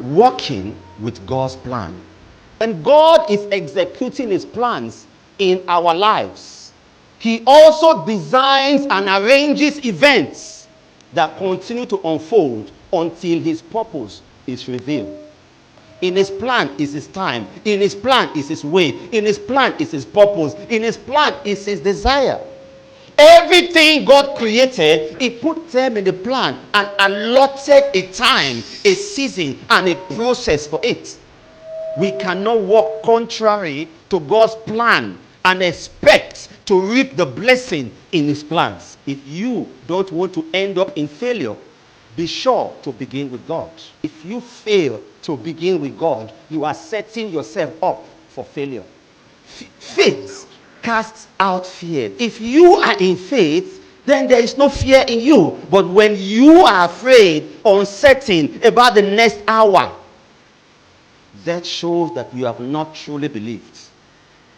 working with God's plan. And God is executing his plans in our lives. He also designs and arranges events that continue to unfold until his purpose is revealed. In his plan is his time. In his plan is his way. In his plan is his purpose. In his plan is his desire. Everything God created, he put them in the plan and allotted a time, a season, and a process for it. We cannot walk contrary to God's plan and expect to reap the blessing in his plans. If you don't want to end up in failure, be sure to begin with God. If you fail to begin with God, you are setting yourself up for failure. Faith casts out fear. If you are in faith, then there is no fear in you. But when you are afraid, uncertain about the next hour, that shows that you have not truly believed.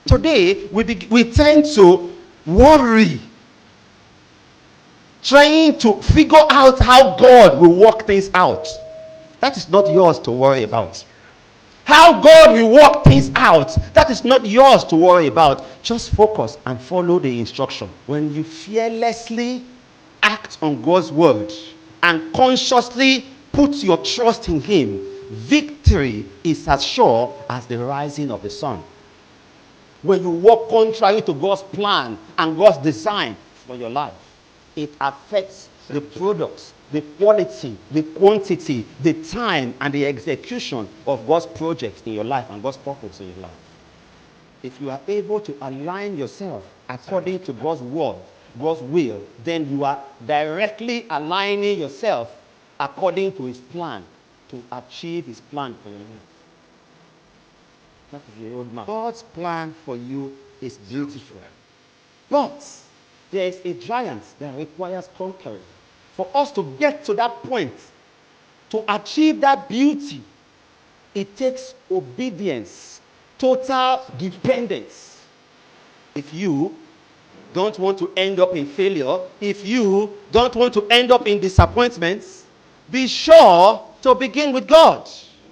Today, we tend to worry, trying to figure out how God will work things out. That is not yours to worry about. How God will work things out, that is not yours to worry about. Just focus and follow the instruction. When you fearlessly act on God's word and consciously put your trust in him, victory is as sure as the rising of the sun. When you walk contrary to God's plan and God's design for your life, it affects the products, the quality, the quantity, the time, and the execution of God's projects in your life and God's purpose in your life. If you are able to align yourself according to God's word, God's will, then you are directly aligning yourself according to his plan to achieve his plan for your life. That is the old man. God's plan for you is beautiful. But there is a giant that requires conquering. For us to get to that point, to achieve that beauty, it takes obedience, total dependence. If you don't want to end up in failure, if you don't want to end up in disappointments, be sure to begin with God.